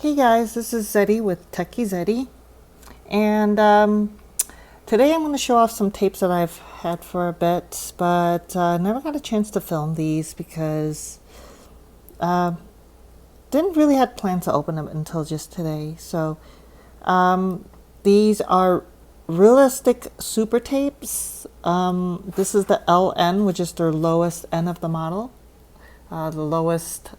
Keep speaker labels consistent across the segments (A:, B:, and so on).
A: Hey guys, this is Zeddy with Techie Zeddy, and today I'm going to show off some tapes that I've had for a bit, but never got a chance to film these because didn't really had plans to open them until just today. So these are Realistic SuperTapes. This is the LN, which is their lowest N of the model, the lowest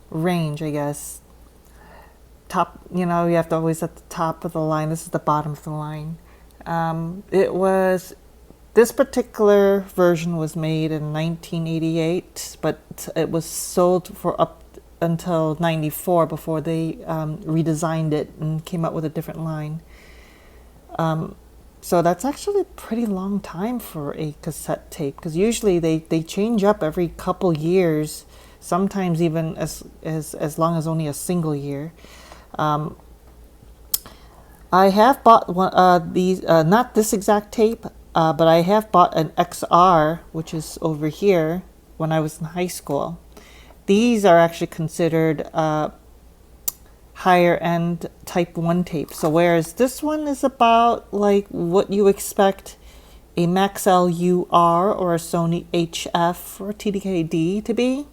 A: range, I guess. Top, you have to always at the top of the line. This is the bottom of the line. This particular version was made in 1988, but it was sold for up until 94 before they redesigned it and came up with a different line. So that's actually a pretty long time for a cassette tape, because usually they change up every couple years, sometimes even as long as only a single year. I have bought one these, not this exact tape, but I have bought an XR, which is over here, when I was in high school. These are actually considered higher end type 1 tape. So whereas this one is about like what you expect a Maxell UR or a Sony HF or TDK-D to be,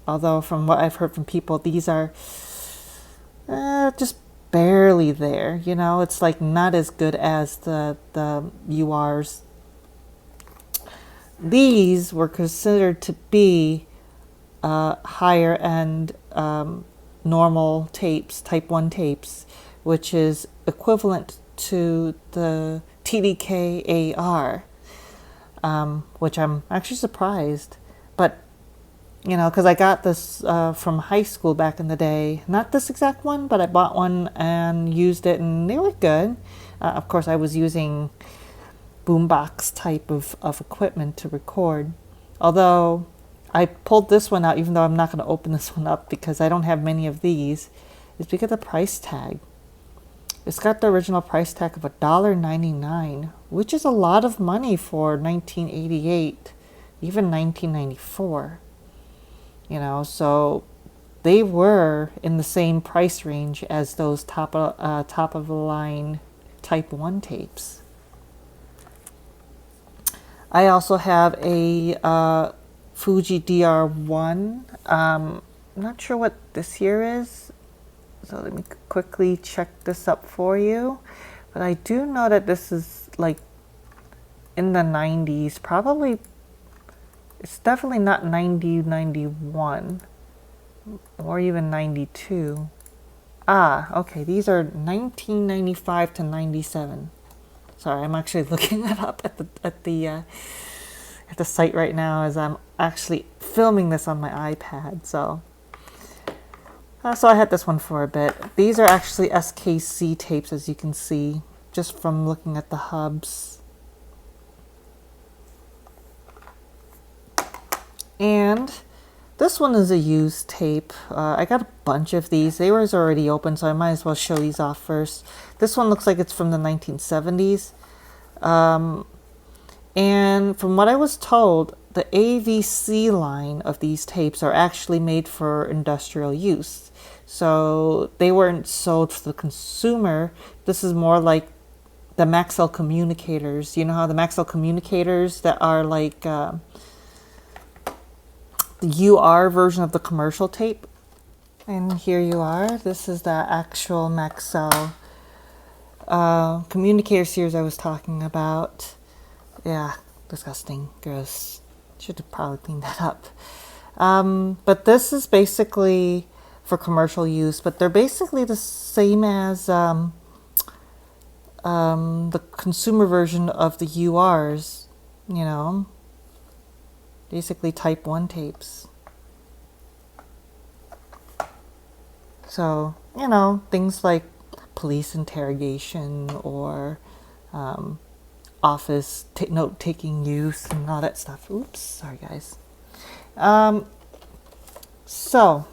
A: although from what I've heard from people, these are just barely there. It's like not as good as the URs. These were considered to be higher end normal tapes, type 1 tapes, which is equivalent to the TDK-AR, which I'm actually surprised. But, because I got this from high school back in the day. Not this exact one, but I bought one and used it, and they were good. Of course, I was using boombox type of equipment to record. Although I pulled this one out, even though I'm not going to open this one up because I don't have many of these, is because of the price tag. It's got the original price tag of $1.99, which is a lot of money for 1988, even 1994. So they were in the same price range as those top of the line type 1 tapes. I also have a Fuji DR1. I'm not sure what this year is, so let me quickly check this up for you. But I do know that this is like in the 90s, probably. It's definitely not 90, 91, or even 92. Okay, these are 1995 to 97. Sorry, I'm actually looking it up at the site right now as I'm actually filming this on my iPad. So I had this one for a bit. These are actually SKC tapes, as you can see, just from looking at the hubs. And this one is a used tape. I got a bunch of these. They were already open, so I might as well show these off first. This one looks like it's from the 1970s. And from what I was told, the AVC line of these tapes are actually made for industrial use. So they weren't sold for the consumer. This is more like the Maxell communicators. You know how the Maxell communicators that are like the UR version of the commercial tape? And here you are. This is the actual Maxell communicator series I was talking about. Yeah, disgusting, gross. Should have probably cleaned that up. But this is basically for commercial use, but they're basically the same as the consumer version of the URs, basically type 1 tapes. So, things like police interrogation or office note-taking use and all that stuff. Oops, sorry guys. So,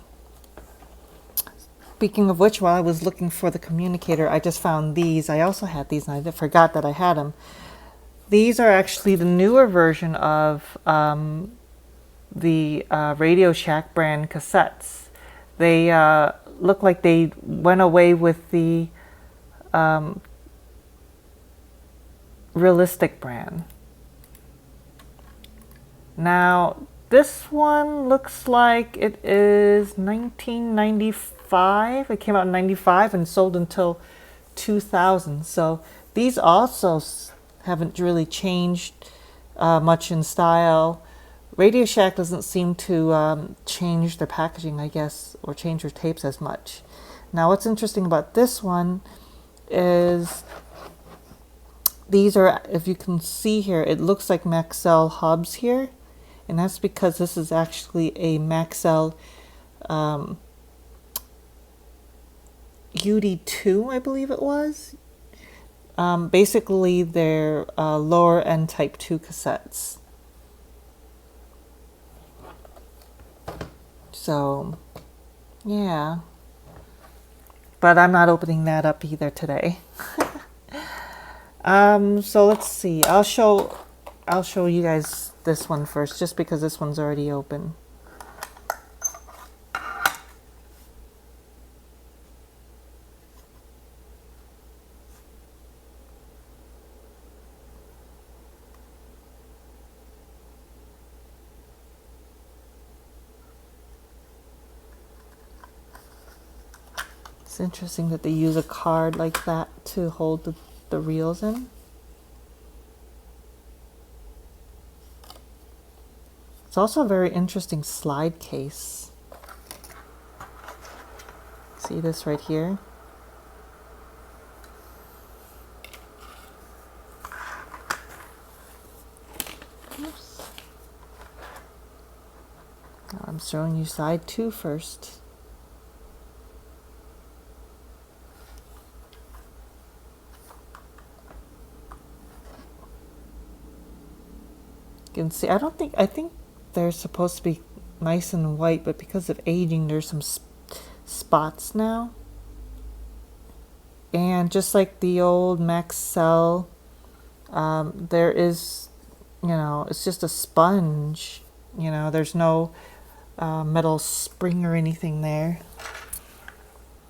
A: speaking of which, while I was looking for the communicator, I just found these. I also had these and I forgot that I had them. These are actually the newer version of the RadioShack brand cassettes. They look like they went away with the Realistic brand. Now, this one looks like it is 1995. It came out in 95 and sold until 2000. So these also haven't really changed much in style. RadioShack doesn't seem to change their packaging, I guess, or change their tapes as much. Now, what's interesting about this one is these are, if you can see here, it looks like Maxell hubs here. And that's because this is actually a Maxell UD2, I believe it was. Basically, they're lower end type 2 cassettes. So, yeah. But I'm not opening that up either today. So let's see. I'll show you guys this one first, just because this one's already open. It's interesting that they use a card like that to hold the reels in. It's also a very interesting slide case. See this right here? Oops. Now I'm showing you side 2 first. You can see, I think they're supposed to be nice and white, but because of aging, there's some spots now. And just like the old Maxell, there is, it's just a sponge. There's no metal spring or anything there.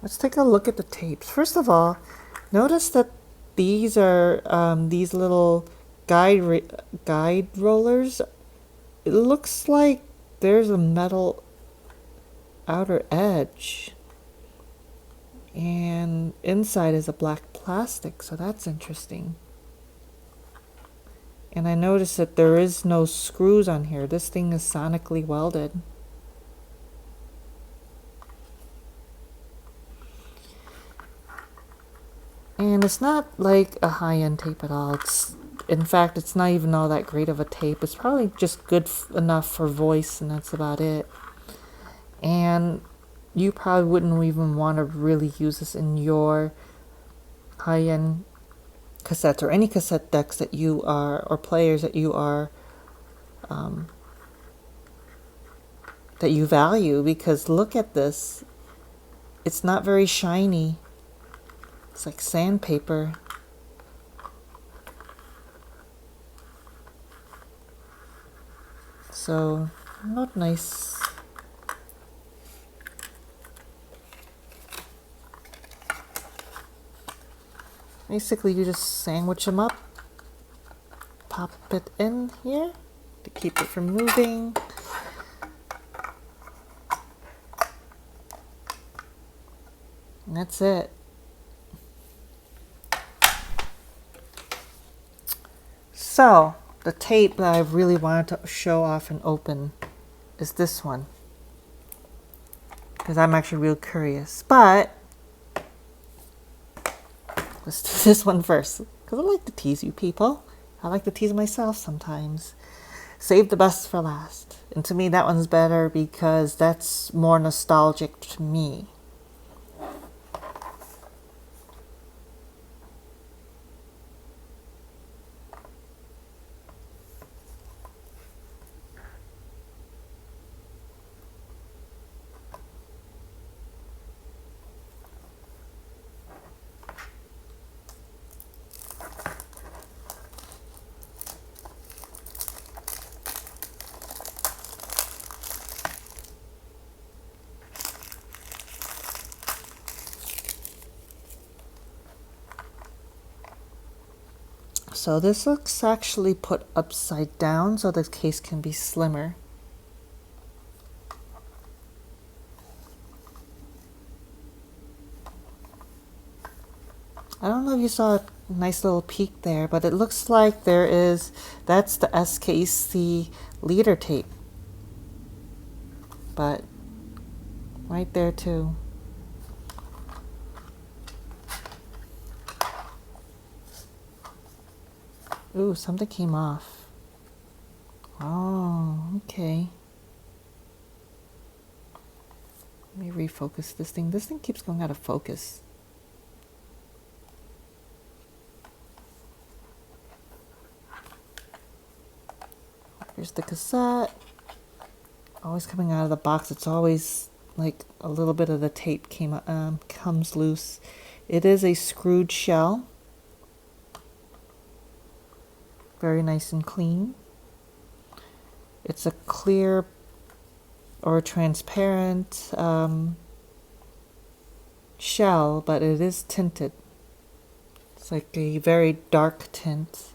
A: Let's take a look at the tapes. First of all, notice that these are these little guide rollers. It looks like there's a metal outer edge, and inside is a black plastic, so that's interesting. And I noticed that there is no screws on here. This thing is sonically welded. And it's not like a high-end tape at all. In fact, it's not even all that great of a tape. It's probably just good enough for voice, and that's about it. And you probably wouldn't even want to really use this in your high-end cassettes or any cassette decks that you are, or players that you are, that you value, because look at this. It's not very shiny. It's like sandpaper. So, not nice. Basically, you just sandwich them up, pop it in here to keep it from moving. And that's it. So, the tape that I really wanted to show off and open is this one, because I'm actually real curious. But let's do this one first, because I like to tease you people. I like to tease myself sometimes. Save the best for last. And to me, that one's better because that's more nostalgic to me. So this looks actually put upside down so the case can be slimmer. I don't know if you saw a nice little peek there, but it looks like that's the SKC leader tape. But right there too. Ooh, something came off. Oh, okay. Let me refocus this thing. This thing keeps going out of focus. Here's the cassette. Always coming out of the box. It's always like a little bit of the tape comes loose. It is a screwed shell. Very nice and clean. It's a clear or transparent shell, but it is tinted. It's like a very dark tint.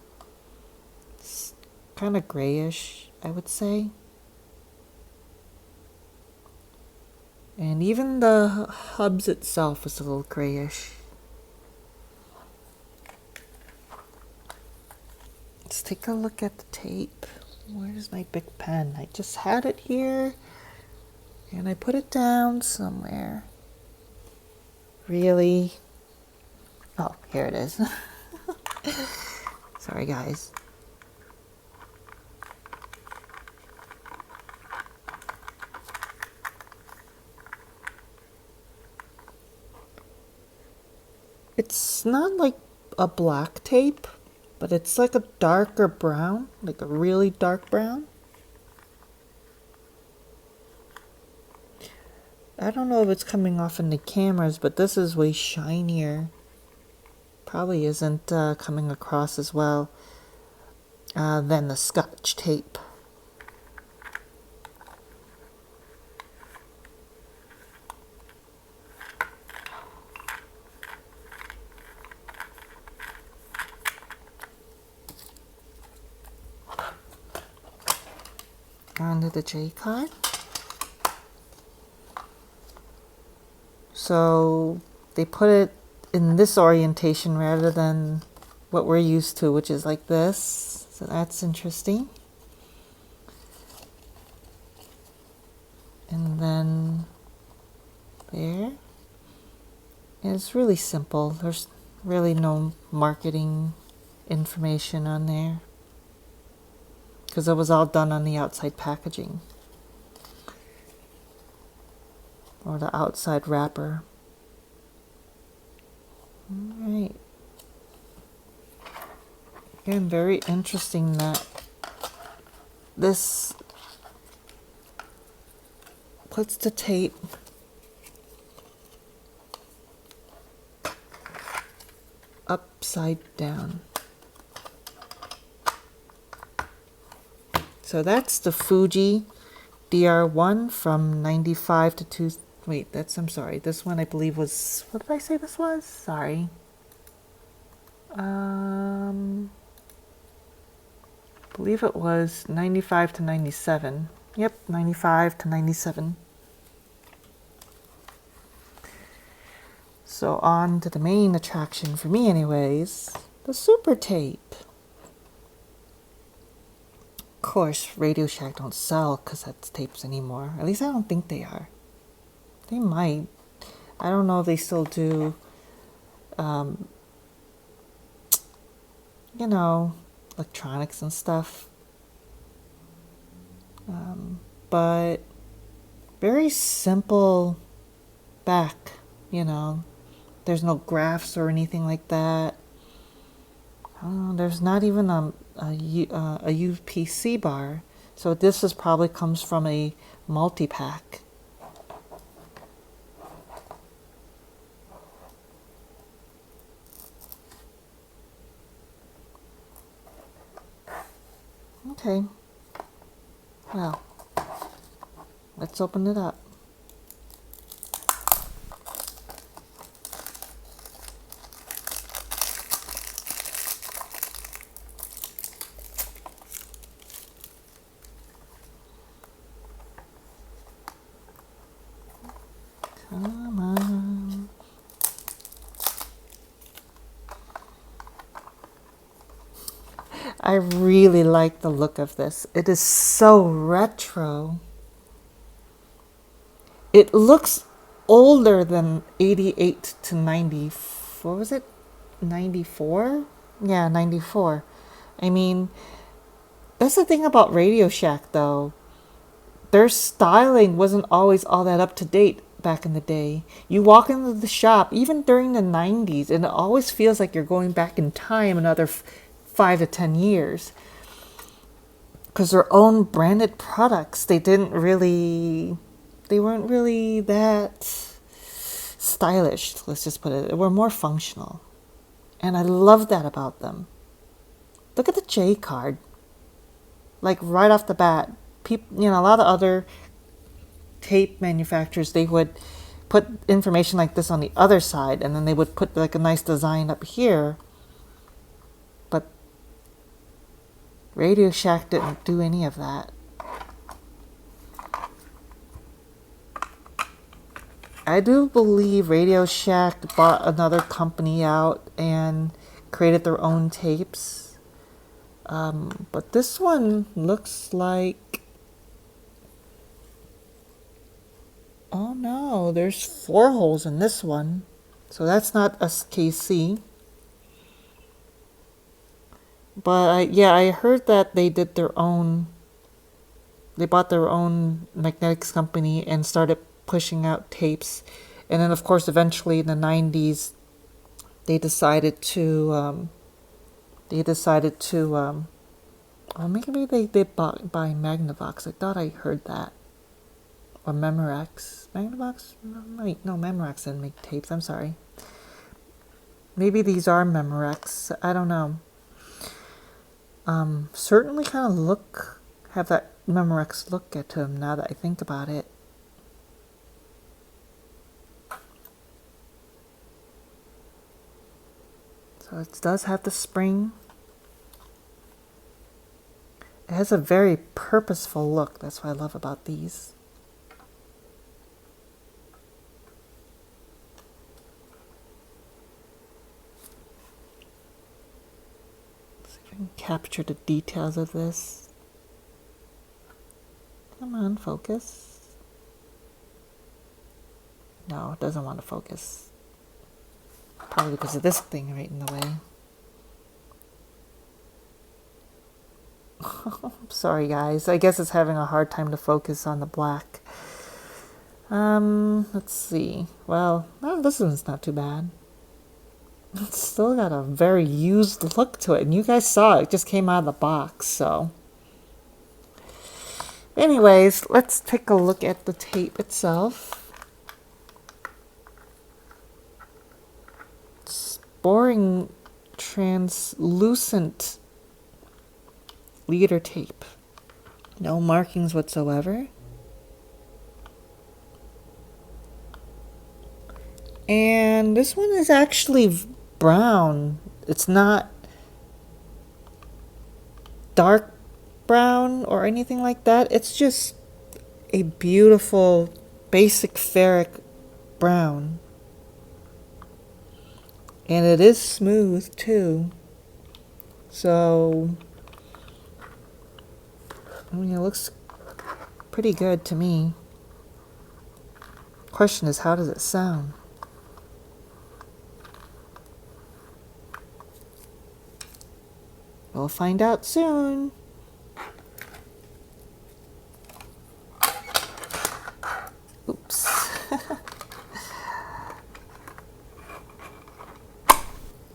A: It's kind of grayish, I would say. And even the hubs itself is a little grayish. Let's take a look at the tape. Where's my big pen? I just had it here and I put it down somewhere. Really? Oh, here it is. Sorry, guys. It's not like a black tape, but it's like a darker brown, like a really dark brown. I don't know if it's coming off in the cameras, but this is way shinier. Probably isn't coming across as well than the Scotch tape. Onto the J card. So they put it in this orientation rather than what we're used to, which is like this. So that's interesting. And then there. And it's really simple. There's really no marketing information on there, because it was all done on the outside packaging or the outside wrapper. All right. Again, very interesting that this puts the tape upside down. So that's the Fuji DR1 from 95 to 2. Wait, I'm sorry. This one I believe was, what did I say this was? Sorry. I believe it was 95 to 97. Yep, 95 to 97. So on to the main attraction for me anyways, the SuperTape. Of course, RadioShack don't sell cassette tapes anymore. At least I don't think they are. They might. I don't know if they still do, you know, electronics and stuff. But very simple back, you know. There's no graphs or anything like that. There's not even a UPC bar. So this probably comes from a multi-pack. Okay. Well, let's open it up. Come on. I really like the look of this. It is so retro. It looks older than 88 to 94. Was it 94? Yeah, 94. I mean, that's the thing about RadioShack though. Their styling wasn't always all that up to date back in the day. You walk into the shop, even during the 90s, and it always feels like you're going back in time another 5 to 10 years. Because their own branded products, they weren't really that stylish, let's just put it. They were more functional. And I love that about them. Look at the J card. Like right off the bat, people, a lot of other tape manufacturers, they would put information like this on the other side, and then they would put like a nice design up here. But RadioShack didn't do any of that. I do believe RadioShack bought another company out and created their own tapes. But this one looks like... Oh no, there's 4 holes in this one. So that's not SKC. But I heard that they did their own... They bought their own magnetics company and started pushing out tapes. And then of course eventually in the 90s they decided to oh, maybe they did buy Magnavox. I thought I heard that. Or Memorex. Magnavox? Wait, no, Memorex didn't make tapes. I'm sorry. Maybe these are Memorex. I don't know. Certainly kind of have that Memorex look to them now that I think about it. So it does have the spring. It has a very purposeful look. That's what I love about these. Let's see if I can capture the details of this. Come on, focus. No, it doesn't want to focus. Probably because of this thing right in the way. Sorry guys, I guess it's having a hard time to focus on the black. Let's see. Well, this one's not too bad. It's still got a very used look to it, and you guys saw it just came out of the box, so. Anyways, let's take a look at the tape itself. Boring translucent leader tape. No markings whatsoever. And this one is actually brown. It's not dark brown or anything like that. It's just a beautiful basic ferric brown. And it is smooth too. So, I mean, it looks pretty good to me. Question is, how does it sound? We'll find out soon. Oops.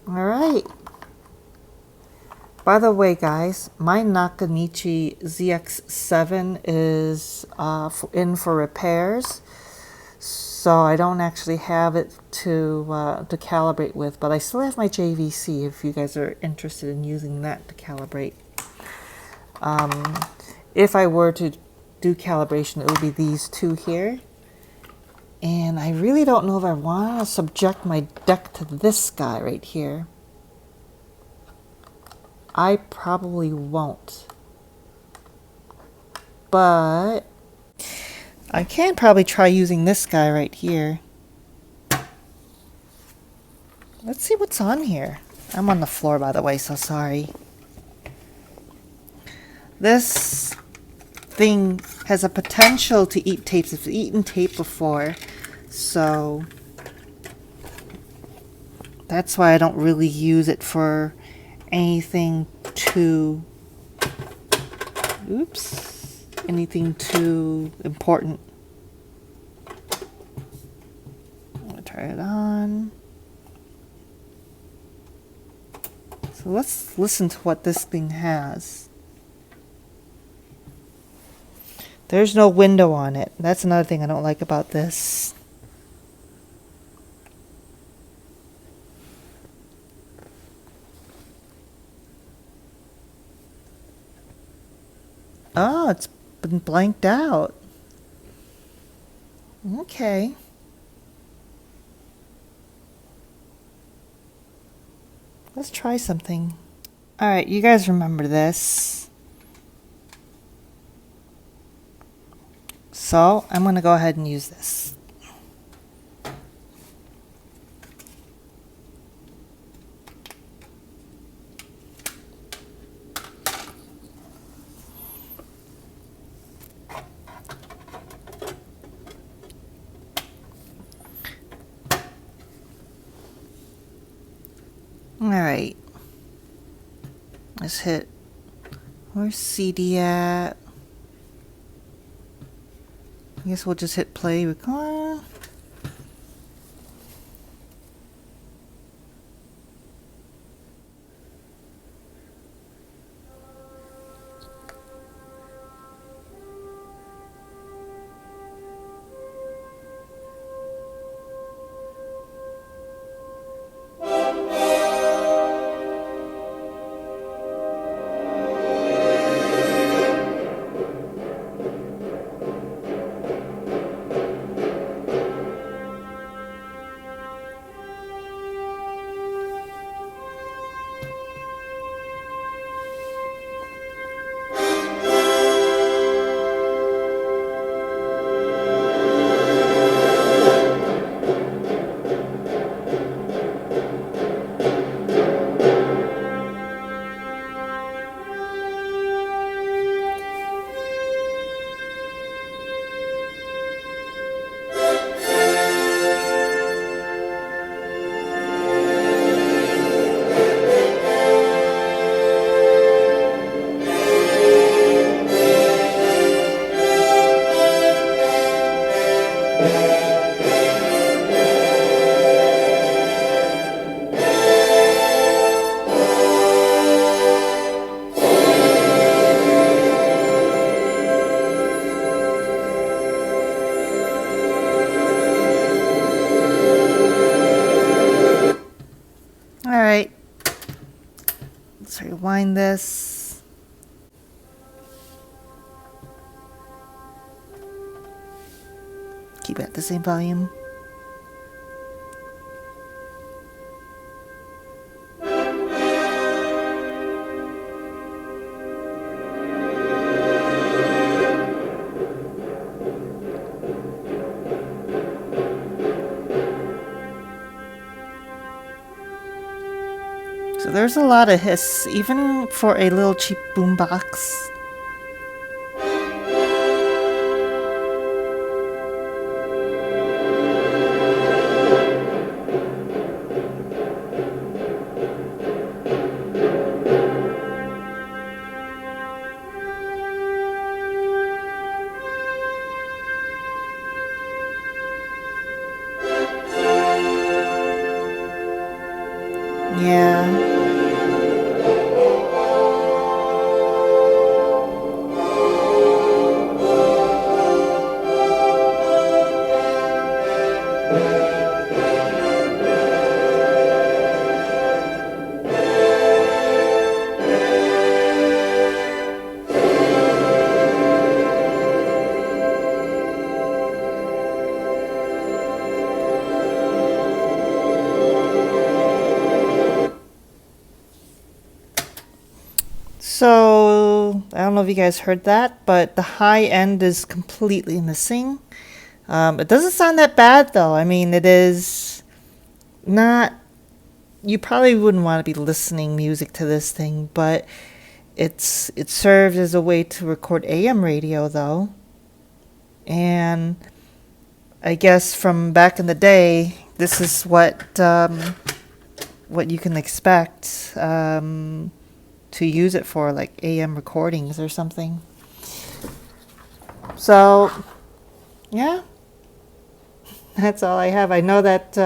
A: All right. By the way, guys, my Nakanichi ZX7 is in for repairs, so I don't actually have it to calibrate with, but I still have my JVC if you guys are interested in using that to calibrate. If I were to do calibration, it would be these two here. And I really don't know if I want to subject my deck to this guy right here. I probably won't. But I can probably try using this guy right here. Let's see what's on here. I'm on the floor, by the way, so sorry. This thing has a potential to eat tapes. It's eaten tape before, so that's why I don't really use it for anything too, anything too important. I'm gonna turn it on. So let's listen to what this thing has. There's no window on it. That's another thing I don't like about this. Oh, it's been blanked out. Okay. Let's try something. Alright, you guys remember this. So, I'm going to go ahead and use this. Alright. Let's hit. Where's CD at? I guess we'll just hit play record. Alright, let's rewind this. Keep it at the same volume. So there's a lot of hiss, even for a little cheap boombox. Yeah. So, I don't know if you guys heard that, but the high end is completely missing. It doesn't sound that bad though. I mean, it is not you probably wouldn't want to be listening music to this thing, but it served as a way to record AM radio though. And I guess from back in the day, this is what you can expect to use it for, like AM recordings or something. So yeah, that's all I have. I know that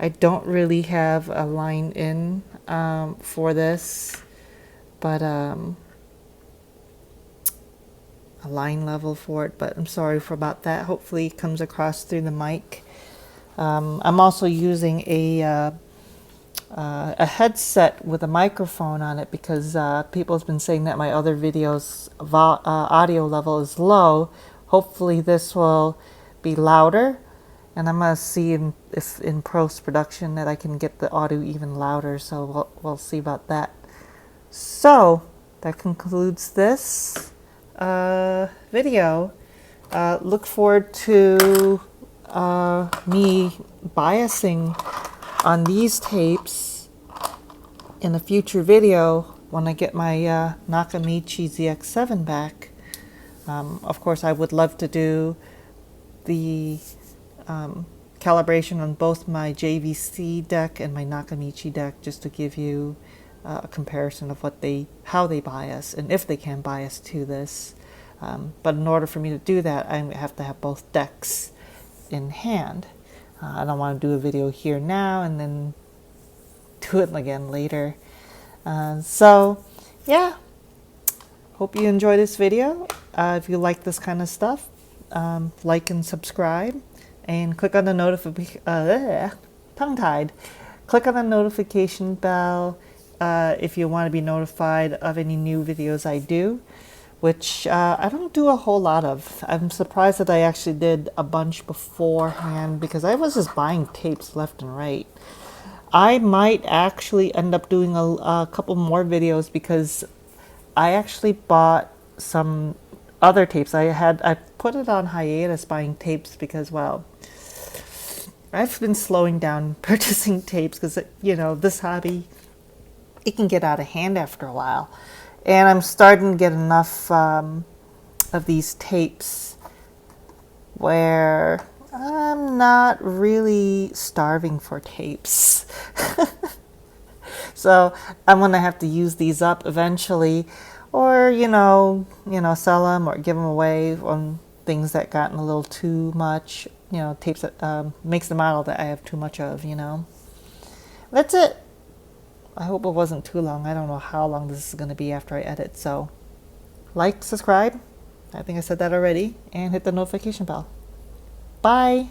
A: I don't really have a line in for this, but a line level for it, but I'm sorry about that. Hopefully it comes across through the mic. I'm also using a headset with a microphone on it because people have been saying that my other videos audio level is low. Hopefully this will be louder, and I'm going to see if in post-production that I can get the audio even louder, so we'll see about that. So that concludes this video. Look forward to me biasing on these tapes in a future video when I get my Nakamichi ZX7 back. Of course, I would love to do the calibration on both my JVC deck and my Nakamichi deck, just to give you a comparison of how they bias and if they can bias to this. But in order for me to do that, I have to have both decks in hand. I don't want to do a video here now and then do it again later. So yeah, hope you enjoy this video. If you like this kind of stuff, like and subscribe, and click on the tongue-tied. Click on the notification bell if you want to be notified of any new videos I do, which I don't do a whole lot of. I'm surprised that I actually did a bunch beforehand because I was just buying tapes left and right. I might actually end up doing a couple more videos because I actually bought some other tapes. I put it on hiatus buying tapes because, well, I've been slowing down purchasing tapes because, this hobby, it can get out of hand after a while. And I'm starting to get enough of these tapes where I'm not really starving for tapes. So I'm going to have to use these up eventually, or, sell them or give them away on things that gotten a little too much, tapes that makes the model that I have too much of, That's it. I hope it wasn't too long. I don't know how long this is going to be after I edit. So like, subscribe, I think I said that already, and hit the notification bell. Bye.